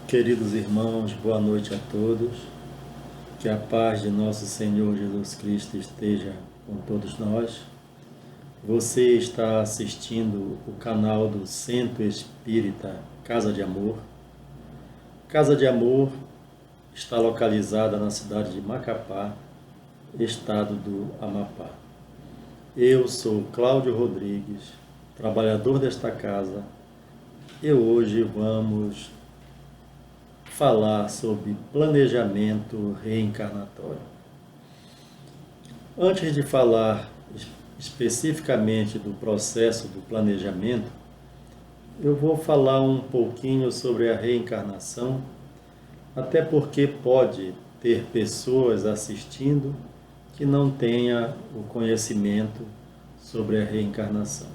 Queridos irmãos, boa noite a todos. Que a paz de nosso Senhor Jesus Cristo esteja com todos nós. Você está assistindo o canal do Centro Espírita Casa de Amor. Casa de Amor está localizada na cidade de Macapá, estado do Amapá. Eu sou Cláudio Rodrigues, trabalhador desta casa, e hoje vamos falar sobre planejamento reencarnatório. Antes de falar especificamente do processo do planejamento, eu vou falar um pouquinho sobre a reencarnação, até porque pode ter pessoas assistindo que não tenha o conhecimento sobre a reencarnação.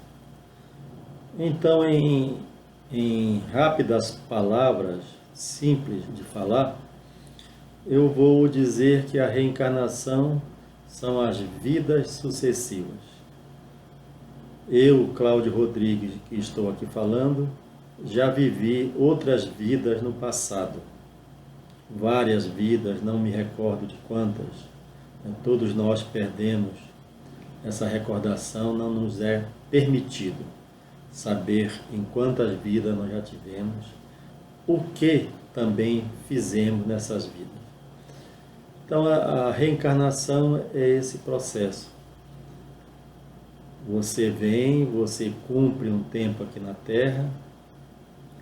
Então, em rápidas palavras, simples de falar, eu vou dizer que a reencarnação são as vidas sucessivas. Eu, Cláudio Rodrigues, que estou aqui falando, já vivi outras vidas no passado. Várias vidas, não me recordo de quantas. Todos nós perdemos essa recordação, não nos é permitido saber em quantas vidas nós já tivemos, o que também fizemos nessas vidas. Então, a reencarnação é esse processo. Você vem, você cumpre um tempo aqui na Terra,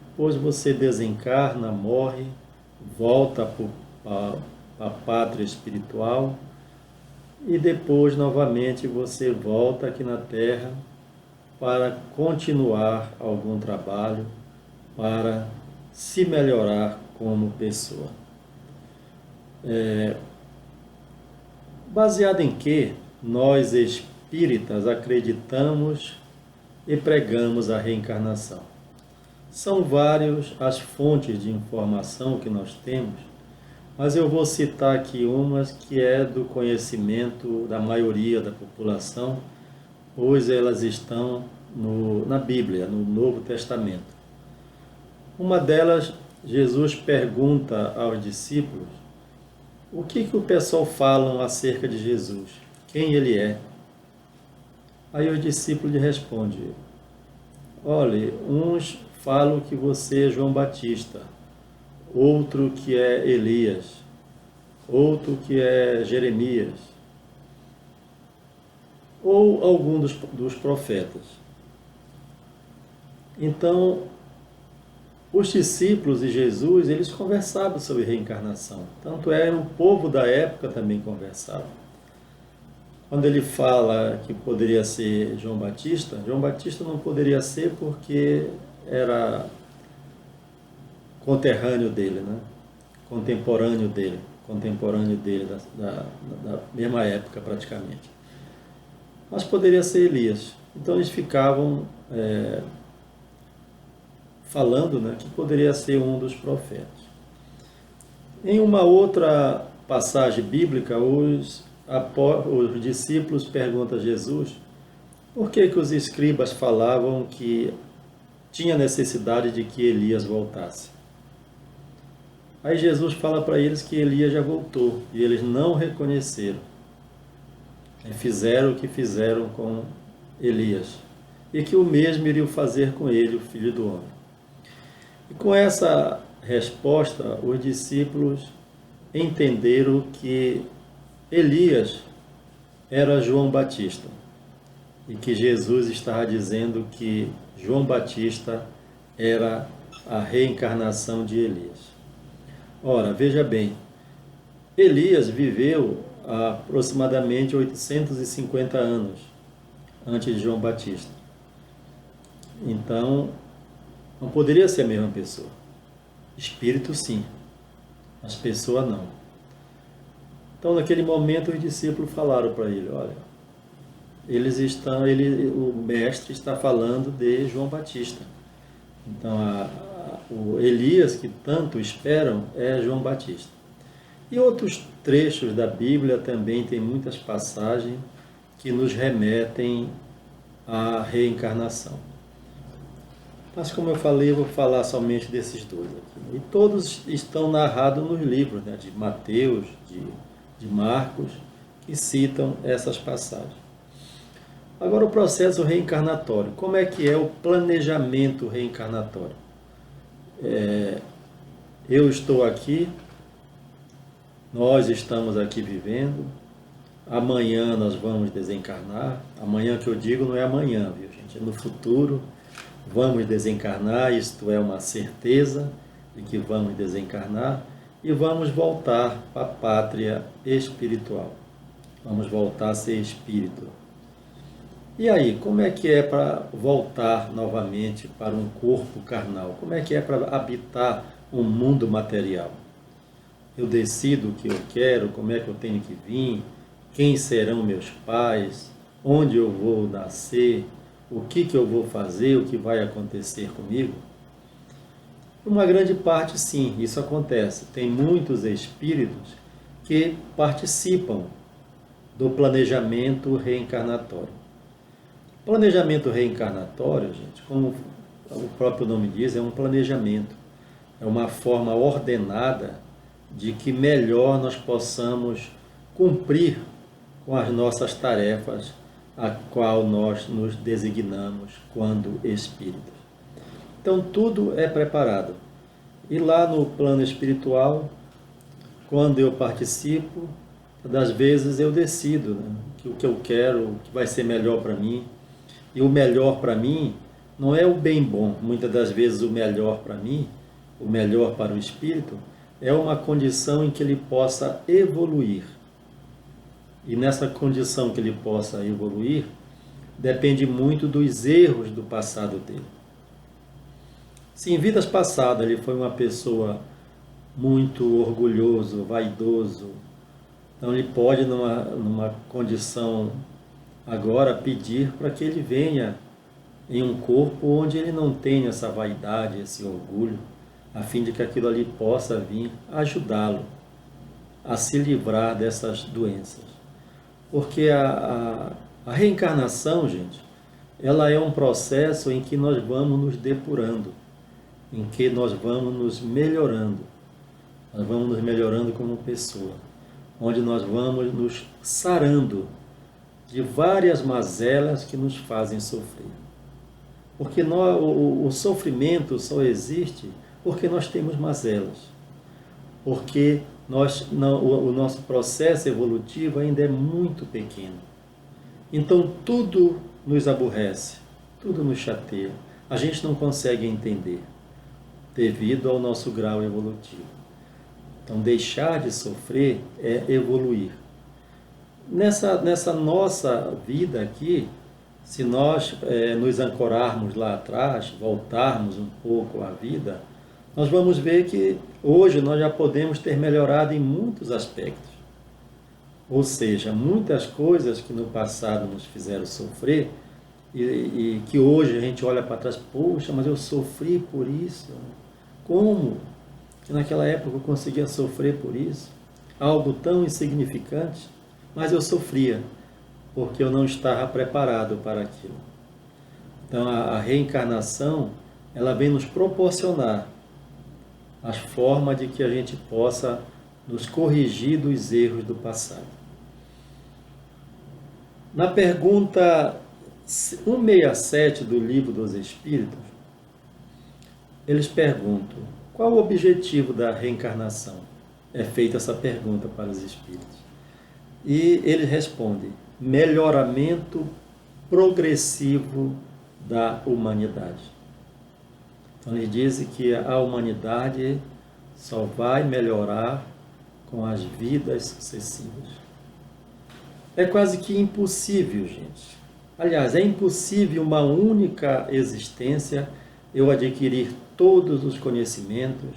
depois você desencarna, morre, volta para a pátria espiritual e depois, novamente, você volta aqui na Terra para continuar algum trabalho, para se melhorar como pessoa. Baseado em que nós espíritas acreditamos e pregamos a reencarnação? São várias as fontes de informação que nós temos, mas eu vou citar aqui umas que é do conhecimento da maioria da população, pois elas estão na Bíblia, no Novo Testamento. Uma delas, Jesus pergunta aos discípulos o que o pessoal fala acerca de Jesus, quem ele é. Aí os discípulos lhe respondem: olha, uns falam que você é João Batista, outro que é Elias, outro que é Jeremias, ou algum dos profetas. Então, os discípulos e Jesus, eles conversavam sobre reencarnação. Tanto é, o povo da época também conversava. Quando ele fala que poderia ser João Batista não poderia ser porque era conterrâneo dele, né? contemporâneo dele da mesma época praticamente. Mas poderia ser Elias. Então eles ficavam falando, né, que poderia ser um dos profetas. Em uma outra passagem bíblica, os discípulos perguntam a Jesus por que os escribas falavam que tinha necessidade de que Elias voltasse. Aí Jesus fala para eles que Elias já voltou e eles não reconheceram. Fizeram o que fizeram com Elias e que o mesmo iriam fazer com ele, o Filho do Homem. E com essa resposta, os discípulos entenderam que Elias era João Batista e que Jesus estava dizendo que João Batista era a reencarnação de Elias. Ora, veja bem, Elias viveu há aproximadamente 850 anos antes de João Batista. Então, não poderia ser a mesma pessoa. Espírito sim, mas pessoa não. Então, naquele momento, os discípulos falaram para ele: olha, o mestre está falando de João Batista. Então, o Elias que tanto esperam é João Batista. E outros trechos da Bíblia também tem muitas passagens que nos remetem à reencarnação. Mas como eu falei, eu vou falar somente desses dois aqui. E todos estão narrados nos livros, né, de Mateus, de Marcos, que citam essas passagens. Agora o processo reencarnatório. Como é que é o planejamento reencarnatório? Eu estou aqui, nós estamos aqui vivendo, amanhã nós vamos desencarnar. Amanhã que eu digo não é amanhã, viu gente? É no futuro. Vamos desencarnar, isto é uma certeza de que vamos desencarnar e vamos voltar para a pátria espiritual. Vamos voltar a ser espírito. E aí, como é que é para voltar novamente para um corpo carnal? Como é que é para habitar um mundo material? Eu decido o que eu quero, como é que eu tenho que vir, quem serão meus pais, onde eu vou nascer, o que eu vou fazer, o que vai acontecer comigo? Uma grande parte, sim, isso acontece. Tem muitos espíritos que participam do planejamento reencarnatório. Planejamento reencarnatório, gente, como o próprio nome diz, é um planejamento. É uma forma ordenada de que melhor nós possamos cumprir com as nossas tarefas, a qual nós nos designamos quando espíritos. Então tudo é preparado. E lá no plano espiritual, quando eu participo, das vezes eu decido, né, que o que eu quero, o que vai ser melhor para mim. E o melhor para mim não é o bem bom. Muitas das vezes o melhor para mim, o melhor para o espírito, é uma condição em que ele possa evoluir. E nessa condição que ele possa evoluir, depende muito dos erros do passado dele. Se em vidas passadas ele foi uma pessoa muito orgulhoso, vaidoso, então ele pode, numa condição agora, pedir para que ele venha em um corpo onde ele não tenha essa vaidade, esse orgulho, a fim de que aquilo ali possa vir ajudá-lo a se livrar dessas doenças. Porque a reencarnação, gente, ela é um processo em que nós vamos nos depurando, em que nós vamos nos melhorando como pessoa, onde nós vamos nos sarando de várias mazelas que nos fazem sofrer. Porque o sofrimento só existe porque nós temos mazelas. Porque o nosso processo evolutivo ainda é muito pequeno. Então tudo nos aborrece, tudo nos chateia. A gente não consegue entender, devido ao nosso grau evolutivo. Então deixar de sofrer é evoluir. Nessa nossa vida aqui, se nós nos ancorarmos lá atrás, voltarmos um pouco à vida, nós vamos ver que hoje nós já podemos ter melhorado em muitos aspectos. Ou seja, muitas coisas que no passado nos fizeram sofrer e que hoje a gente olha para trás, poxa, mas eu sofri por isso. Como que naquela época eu conseguia sofrer por isso? Algo tão insignificante, mas eu sofria, porque eu não estava preparado para aquilo. Então a reencarnação, ela vem nos proporcionar as formas de que a gente possa nos corrigir dos erros do passado. Na pergunta 167 do Livro dos Espíritos, eles perguntam: qual o objetivo da reencarnação? É feita essa pergunta para os espíritos. E ele responde: melhoramento progressivo da humanidade. Então eles dizem que a humanidade só vai melhorar com as vidas sucessivas. É quase que impossível, gente. Aliás, é impossível uma única existência eu adquirir todos os conhecimentos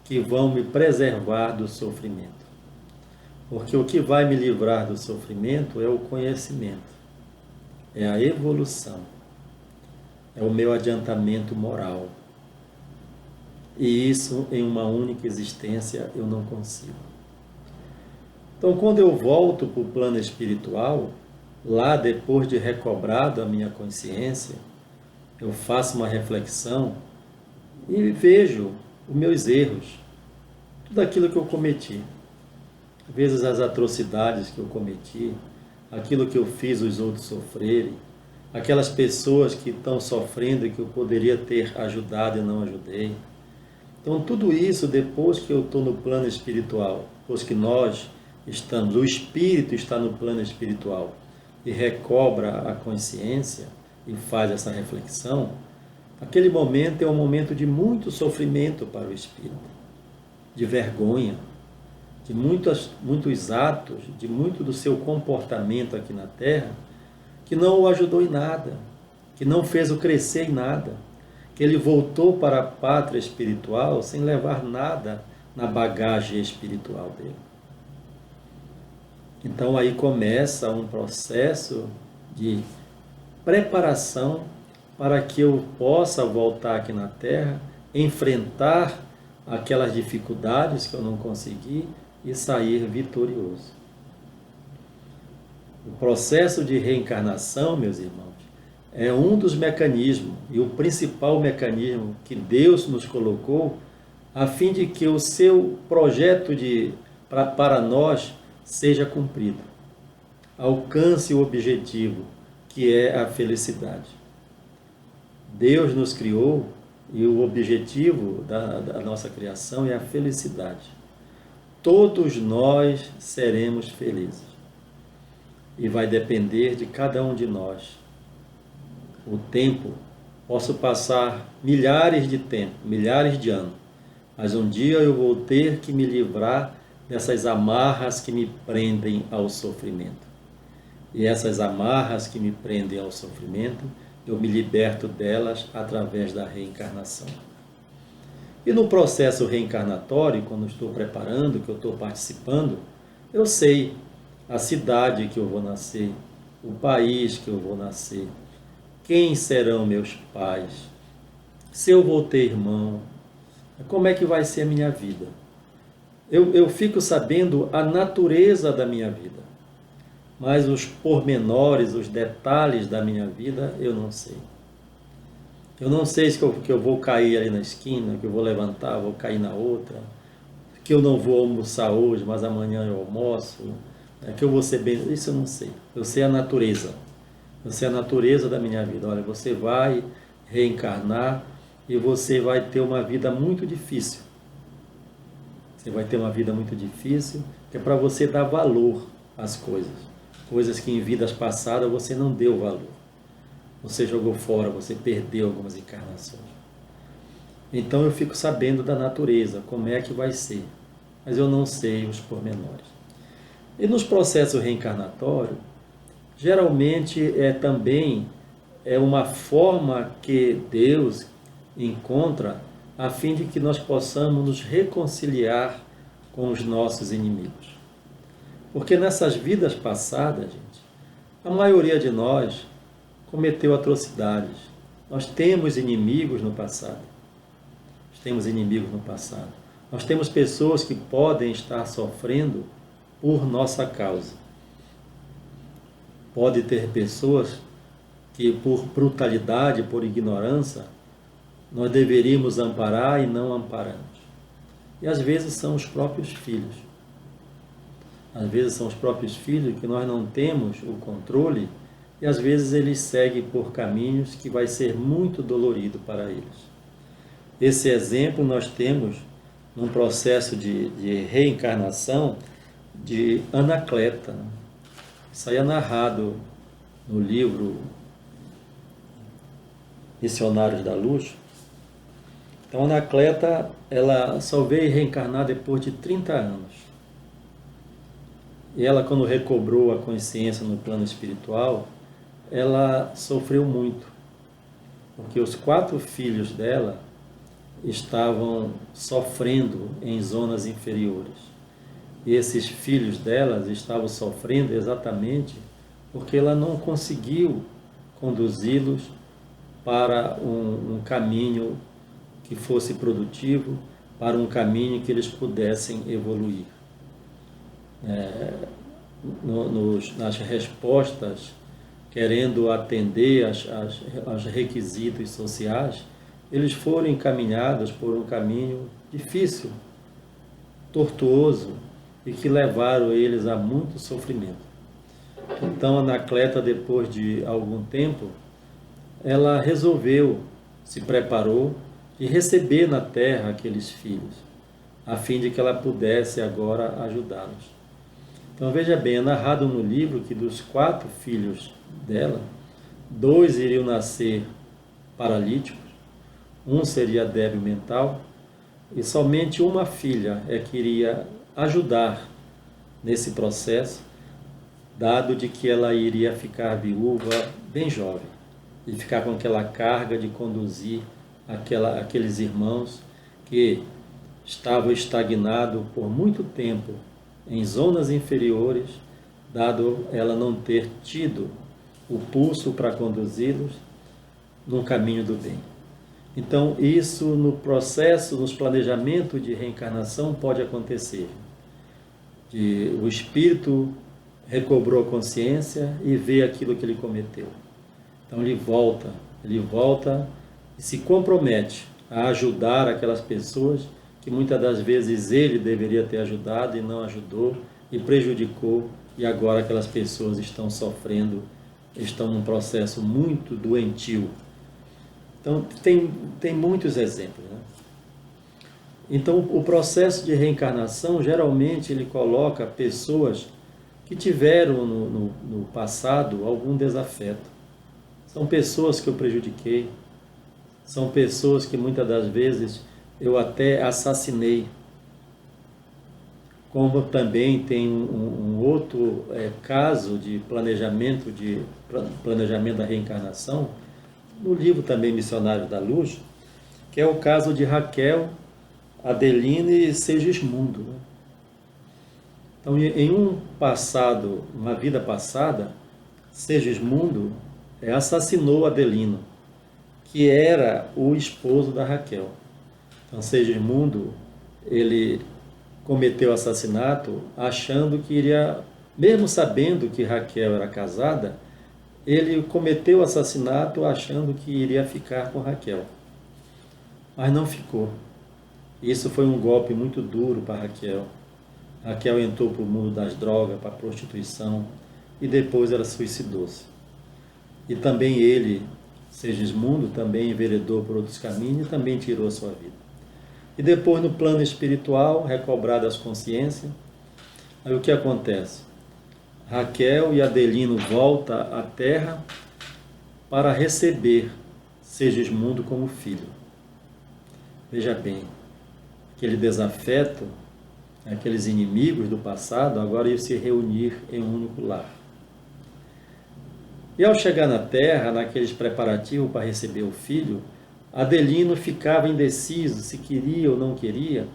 que vão me preservar do sofrimento. Porque o que vai me livrar do sofrimento é o conhecimento, é a evolução, é o meu adiantamento moral. E isso em uma única existência eu não consigo. Então, quando eu volto para o plano espiritual, lá depois de recobrado a minha consciência, eu faço uma reflexão e vejo os meus erros, tudo aquilo que eu cometi. Às vezes as atrocidades que eu cometi, aquilo que eu fiz os outros sofrerem, aquelas pessoas que estão sofrendo e que eu poderia ter ajudado e não ajudei. Então tudo isso, depois que eu estou no plano espiritual, depois que nós estamos, o espírito está no plano espiritual e recobra a consciência e faz essa reflexão, aquele momento é um momento de muito sofrimento para o espírito, de vergonha, de muitos atos, de muito do seu comportamento aqui na Terra, que não o ajudou em nada, que não fez o crescer em nada, que ele voltou para a pátria espiritual sem levar nada na bagagem espiritual dele. Então aí começa um processo de preparação para que eu possa voltar aqui na Terra, enfrentar aquelas dificuldades que eu não consegui e sair vitorioso. O processo de reencarnação, meus irmãos, é um dos mecanismos, e o principal mecanismo que Deus nos colocou, a fim de que o seu projeto para nós seja cumprido. Alcance o objetivo, que é a felicidade. Deus nos criou e o objetivo da nossa criação é a felicidade. Todos nós seremos felizes. E vai depender de cada um de nós. O tempo, posso passar milhares de anos, mas um dia eu vou ter que me livrar dessas amarras que me prendem ao sofrimento. E essas amarras que me prendem ao sofrimento, eu me liberto delas através da reencarnação. E no processo reencarnatório, quando estou preparando, que eu estou participando, eu sei a cidade que eu vou nascer, o país que eu vou nascer, quem serão meus pais, se eu vou ter irmão, como é que vai ser a minha vida. Eu fico sabendo a natureza da minha vida, mas os pormenores, os detalhes da minha vida, eu não sei. Eu não sei se eu vou cair ali na esquina, que eu vou levantar, vou cair na outra, que eu não vou almoçar hoje, mas amanhã eu almoço, que eu vou ser bem... Isso eu não sei. Eu sei a natureza. Eu sei a natureza da minha vida. Olha, você vai reencarnar e você vai ter uma vida muito difícil. Você vai ter uma vida muito difícil, que é para você dar valor às coisas. Coisas que em vidas passadas você não deu valor. Você jogou fora, você perdeu algumas encarnações. Então eu fico sabendo da natureza, como é que vai ser. Mas eu não sei os pormenores. E nos processos reencarnatórios, geralmente também uma forma que Deus encontra a fim de que nós possamos nos reconciliar com os nossos inimigos. Porque nessas vidas passadas, gente, a maioria de nós cometeu atrocidades. Nós temos inimigos no passado. Nós temos pessoas que podem estar sofrendo por nossa causa. Pode ter pessoas que por brutalidade, por ignorância, nós deveríamos amparar e não amparamos. E às vezes são os próprios filhos. Às vezes são os próprios filhos que nós não temos o controle e às vezes eles seguem por caminhos que vai ser muito dolorido para eles. Esse exemplo nós temos num processo de reencarnação de Anacleta. Isso aí é narrado no livro Missionários da Luz. Então, Anacleta, ela só veio reencarnar depois de 30 anos. E ela, quando recobrou a consciência no plano espiritual, ela sofreu muito. Porque os 4 filhos dela estavam sofrendo em zonas inferiores. E esses filhos delas estavam sofrendo exatamente porque ela não conseguiu conduzi-los para um caminho que fosse produtivo, para um caminho que eles pudessem evoluir. Nas respostas querendo atender aos requisitos sociais, eles foram encaminhados por um caminho difícil, tortuoso, e que levaram eles a muito sofrimento. Então, Anacleta, depois de algum tempo, ela resolveu, se preparou de receber na terra aqueles filhos, a fim de que ela pudesse agora ajudá-los. Então veja bem, é narrado no livro que dos 4 filhos dela, 2 iriam nascer paralíticos, um seria débil mental, e somente uma filha é que iria ajudar nesse processo, dado de que ela iria ficar viúva bem jovem, e ficar com aquela carga de conduzir aqueles irmãos que estavam estagnados por muito tempo em zonas inferiores, dado ela não ter tido o pulso para conduzi-los no caminho do bem. Então, isso no processo, nos planejamentos de reencarnação pode acontecer. O espírito recobrou a consciência e vê aquilo que ele cometeu. Então ele volta e se compromete a ajudar aquelas pessoas que muitas das vezes ele deveria ter ajudado e não ajudou e prejudicou, e agora aquelas pessoas estão sofrendo, estão num processo muito doentio. Então tem muitos exemplos, né? Então o processo de reencarnação geralmente ele coloca pessoas que tiveram no passado algum desafeto. São pessoas que eu prejudiquei, são pessoas que muitas das vezes eu até assassinei. Como também tem um outro caso de planejamento da reencarnação, no livro também Missionários da Luz, que é o caso de Raquel, Adeline e Segismundo, né? Então, em uma vida passada, Segismundo assassinou Adelino, que era o esposo da Raquel. Então, Segismundo, ele cometeu assassinato achando que iria, mesmo sabendo que Raquel era casada, ele cometeu o assassinato achando que iria ficar com Raquel. Mas não ficou. Isso foi um golpe muito duro para Raquel. Raquel entrou para o mundo das drogas, para a prostituição, e depois ela suicidou-se. E também ele, Segismundo, também enveredou por outros caminhos e também tirou a sua vida. E depois, no plano espiritual, recobradas as consciências, aí o que acontece? Raquel e Adelino voltam à Terra para receber Segismundo como filho. Veja bem, aquele desafeto, aqueles inimigos do passado, agora iam se reunir em um único lar. E ao chegar na Terra, naqueles preparativos para receber o filho, Adelino ficava indeciso se queria ou não queria,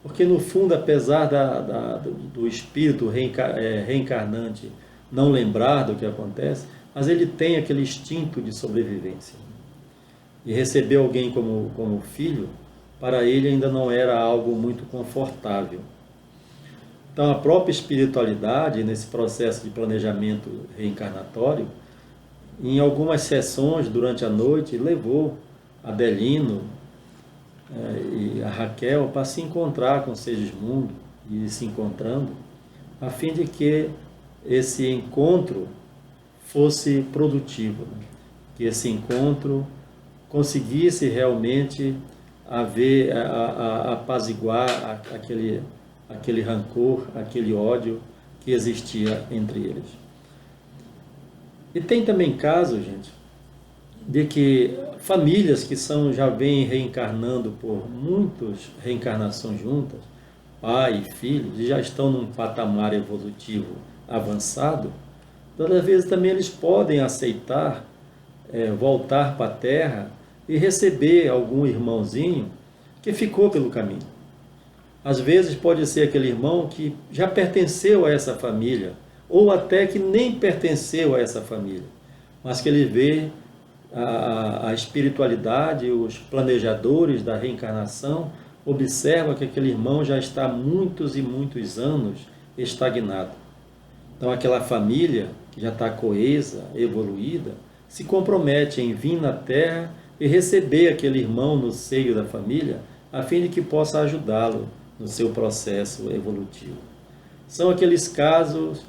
porque no fundo, apesar do espírito reencarnante não lembrar do que acontece, mas ele tem aquele instinto de sobrevivência. E receber alguém como filho, para ele ainda não era algo muito confortável. Então a própria espiritualidade, nesse processo de planejamento reencarnatório, em algumas sessões durante a noite, levou Adelino e a Raquel para se encontrar com Segismundo, e se encontrando, a fim de que esse encontro fosse produtivo, né? Que esse encontro conseguisse realmente apaziguar aquele rancor, aquele ódio que existia entre eles. E tem também casos, gente, de que famílias que já vêm reencarnando por muitas reencarnações juntas, pai e filho, e já estão num patamar evolutivo avançado, todas as vezes também eles podem aceitar voltar para a Terra e receber algum irmãozinho que ficou pelo caminho. Às vezes pode ser aquele irmão que já pertenceu a essa família, ou até que nem pertenceu a essa família, mas que ele vê a espiritualidade, os planejadores da reencarnação, observa que aquele irmão já está há muitos e muitos anos estagnado. Então aquela família que já está coesa, evoluída, se compromete em vir na Terra e receber aquele irmão no seio da família, a fim de que possa ajudá-lo no seu processo evolutivo. São aqueles casos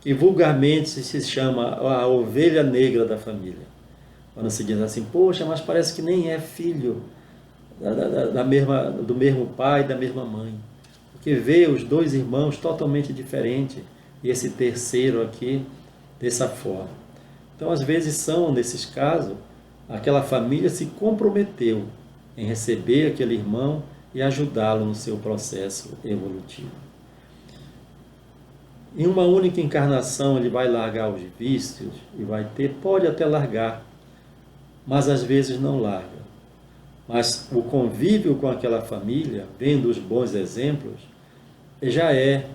que vulgarmente se chama a ovelha negra da família. Quando se diz assim, poxa, mas parece que nem é filho do mesmo pai, da mesma mãe. Porque vê os dois irmãos totalmente diferentes e esse terceiro aqui dessa forma. Então, às vezes são, nesses casos, aquela família se comprometeu em receber aquele irmão e ajudá-lo no seu processo evolutivo. Em uma única encarnação ele vai largar os vícios e pode até largar, mas às vezes não larga. Mas o convívio com aquela família, vendo os bons exemplos, já é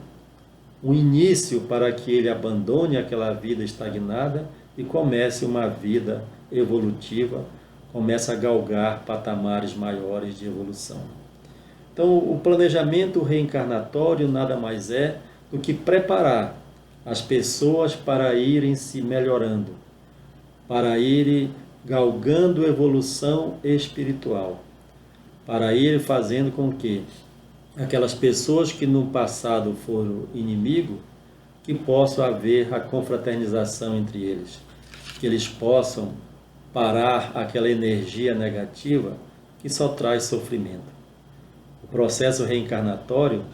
um início para que ele abandone aquela vida estagnada e comece uma vida evolutiva, comece a galgar patamares maiores de evolução. Então, o planejamento reencarnatório nada mais é do que preparar as pessoas para irem se melhorando, para irem galgando evolução espiritual, para irem fazendo com que aquelas pessoas que no passado foram inimigos, que possa haver a confraternização entre eles, que eles possam parar aquela energia negativa que só traz sofrimento. O processo reencarnatório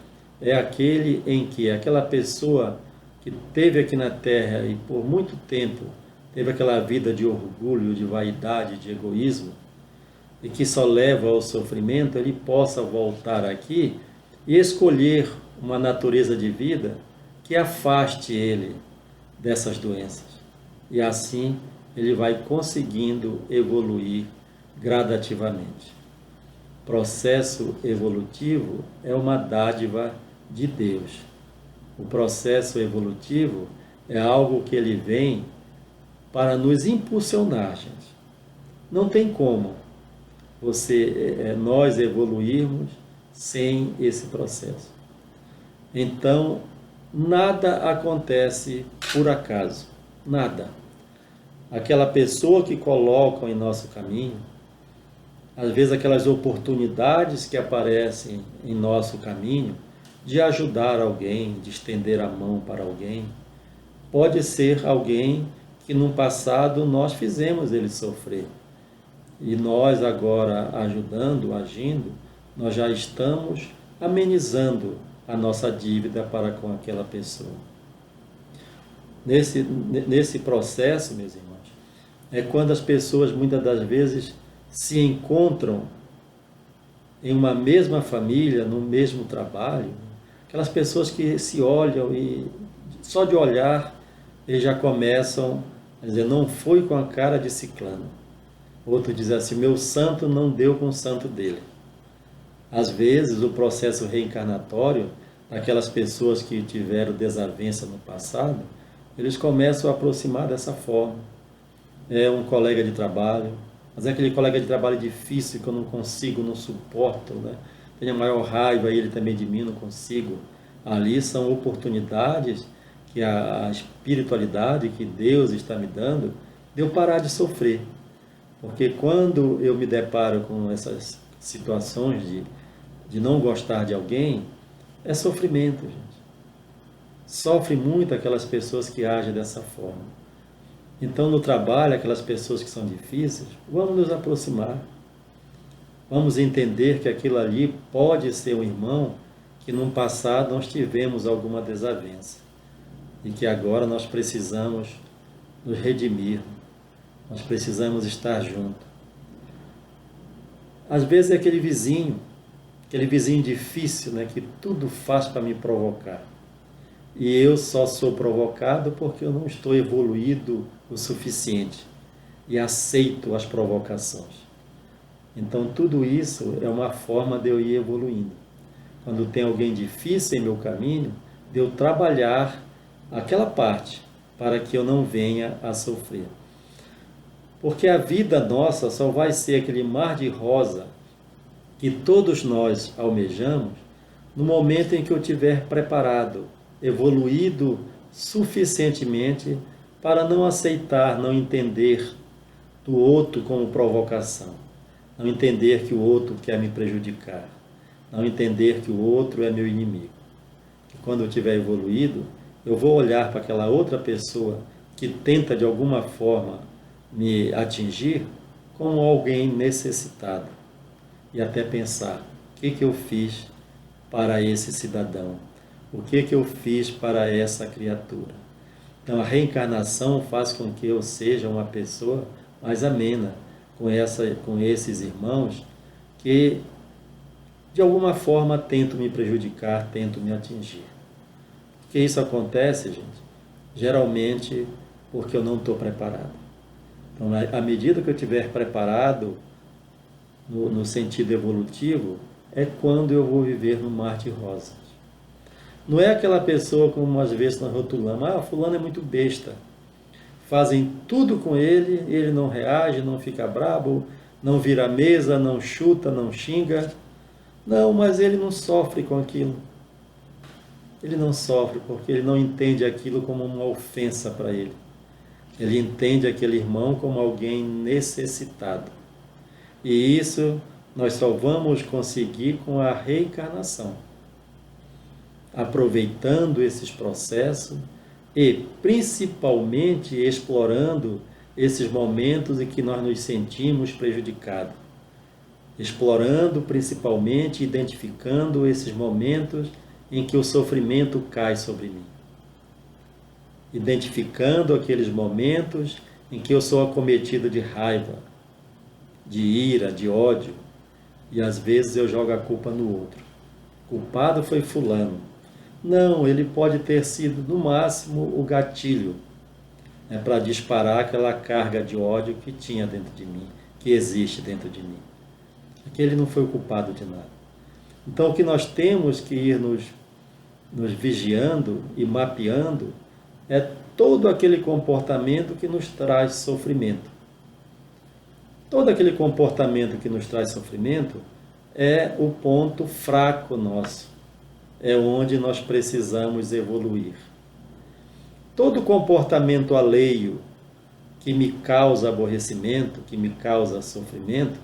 é aquele em que aquela pessoa que teve aqui na Terra e por muito tempo teve aquela vida de orgulho, de vaidade, de egoísmo, e que só leva ao sofrimento, ele possa voltar aqui e escolher uma natureza de vida que afaste ele dessas doenças. E assim ele vai conseguindo evoluir gradativamente. O processo evolutivo é uma dádiva de Deus. O processo evolutivo é algo que ele vem para nos impulsionar, gente. Não tem como nós evoluirmos sem esse processo. Então, nada acontece por acaso, nada. Aquela pessoa que colocam em nosso caminho, às vezes aquelas oportunidades que aparecem em nosso caminho, de ajudar alguém, de estender a mão para alguém, pode ser alguém que no passado nós fizemos ele sofrer. E nós agora ajudando, agindo, nós já estamos amenizando a nossa dívida para com aquela pessoa. Nesse processo, meus irmãos, é quando as pessoas muitas das vezes se encontram em uma mesma família, no mesmo trabalho, aquelas pessoas que se olham e só de olhar eles já começam a dizer, não foi com a cara de ciclano. Outro diz assim, meu santo não deu com o santo dele. Às vezes o processo reencarnatório, daquelas pessoas que tiveram desavença no passado, eles começam a aproximar dessa forma. É um colega de trabalho, mas é aquele colega de trabalho difícil que eu não consigo, não suporto, né? Tenho a maior raiva, ele também de mim, não consigo. Ali são oportunidades que a espiritualidade que Deus está me dando, de eu parar de sofrer. Porque quando eu me deparo com essas situações de não gostar de alguém, é sofrimento, gente. Sofre muito aquelas pessoas que agem dessa forma. Então, no trabalho, aquelas pessoas que são difíceis, vamos nos aproximar. Vamos entender que aquilo ali pode ser um irmão que no passado nós tivemos alguma desavença e que agora nós precisamos nos redimir, nós precisamos estar juntos. Às vezes é aquele vizinho difícil, né, que tudo faz para me provocar. E eu só sou provocado porque eu não estou evoluído o suficiente e aceito as provocações. Então tudo isso é uma forma de eu ir evoluindo. Quando tem alguém difícil em meu caminho, de eu trabalhar aquela parte para que eu não venha a sofrer. Porque a vida nossa só vai ser aquele mar de rosa que todos nós almejamos no momento em que eu estiver preparado, evoluído suficientemente para não aceitar, não entender do outro como provocação, não entender que o outro quer me prejudicar, não entender que o outro é meu inimigo. Que quando eu tiver evoluído, eu vou olhar para aquela outra pessoa que tenta de alguma forma me atingir como alguém necessitado e até pensar: o que eu fiz para esse cidadão? O que eu fiz para essa criatura? Então a reencarnação faz com que eu seja uma pessoa mais amena com esses irmãos que de alguma forma tentam me prejudicar, tentam me atingir. Por que isso acontece, gente? Geralmente porque eu não estou preparado. Então, à medida que eu estiver preparado, no sentido evolutivo, é quando eu vou viver no mar de rosas. Não é aquela pessoa como às vezes nós rotulamos: fulano é muito besta. Fazem tudo com ele, ele não reage, não fica brabo, não vira a mesa, não chuta, não xinga. Não, mas ele não sofre com aquilo. Ele não sofre porque ele não entende aquilo como uma ofensa para ele. Ele entende aquele irmão como alguém necessitado. E isso nós só vamos conseguir com a reencarnação, aproveitando esses processos e principalmente explorando esses momentos em que nós nos sentimos prejudicados. Explorando principalmente, identificando esses momentos em que o sofrimento cai sobre mim. Identificando aqueles momentos em que eu sou acometido de raiva, de ira, de ódio, e às vezes eu jogo a culpa no outro. O culpado foi fulano. Não, ele pode ter sido no máximo o gatilho, para disparar aquela carga de ódio que tinha dentro de mim, que existe dentro de mim. Aquele não foi o culpado de nada. Então o que nós temos que ir nos vigiando e mapeando é todo aquele comportamento que nos traz sofrimento. Todo aquele comportamento que nos traz sofrimento é o ponto fraco nosso, é onde nós precisamos evoluir. Todo comportamento alheio que me causa aborrecimento, que me causa sofrimento,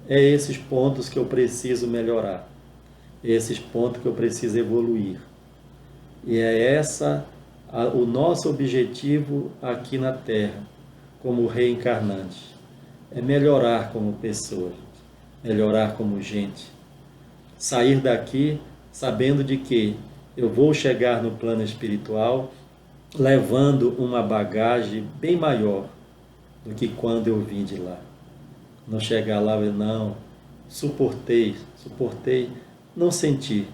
é esses pontos que eu preciso melhorar, esses pontos que eu preciso evoluir. E é o nosso objetivo aqui na Terra, como reencarnantes. É melhorar como pessoa, melhorar como gente. Sair daqui sabendo de que eu vou chegar no plano espiritual levando uma bagagem bem maior do que quando eu vim de lá. Não chegar lá e não, suportei, não senti,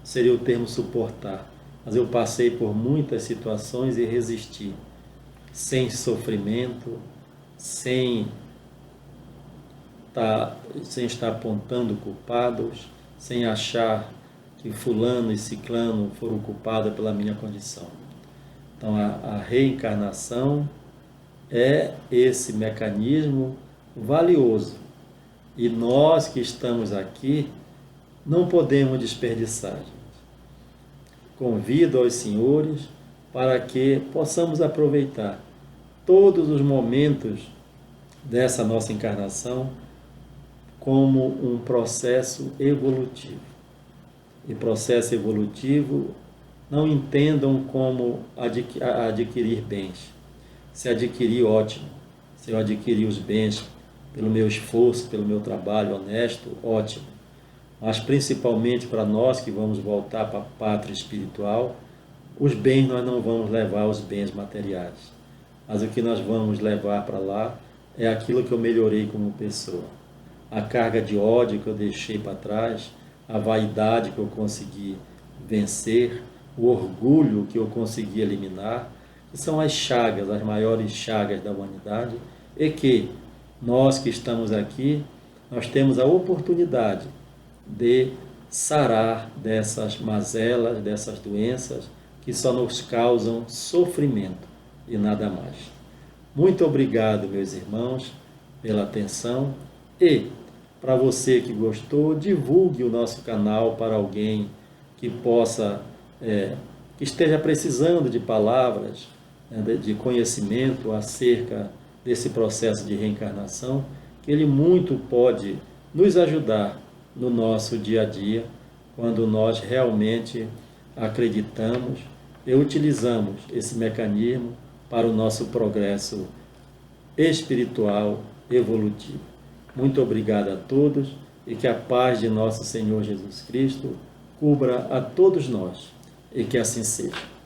seria o termo suportar, mas eu passei por muitas situações e resisti, sem sofrimento, sem estar apontando culpados, sem achar que fulano e ciclano foram culpados pela minha condição. Então a reencarnação é esse mecanismo valioso. E nós que estamos aqui não podemos desperdiçar. Convido aos senhores para que possamos aproveitar todos os momentos dessa nossa encarnação como um processo evolutivo. E processo evolutivo não entendam como adquirir bens. Se adquirir, ótimo. Se eu adquirir os bens pelo meu esforço, pelo meu trabalho honesto, ótimo. Mas principalmente para nós que vamos voltar para a pátria espiritual, os bens nós não vamos levar, os bens materiais. Mas o que nós vamos levar para lá é aquilo que eu melhorei como pessoa. A carga de ódio que eu deixei para trás, a vaidade que eu consegui vencer, o orgulho que eu consegui eliminar, que são as chagas, as maiores chagas da humanidade, e que nós que estamos aqui, nós temos a oportunidade de sarar dessas mazelas, dessas doenças que só nos causam sofrimento e nada mais. Muito obrigado, meus irmãos, pela atenção e, para você que gostou, divulgue o nosso canal para alguém que possa, que esteja precisando de palavras de conhecimento acerca desse processo de reencarnação, que ele muito pode nos ajudar no nosso dia a dia, quando nós realmente acreditamos e utilizamos esse mecanismo para o nosso progresso espiritual evolutivo. Muito obrigado a todos e que a paz de nosso Senhor Jesus Cristo cubra a todos nós e que assim seja.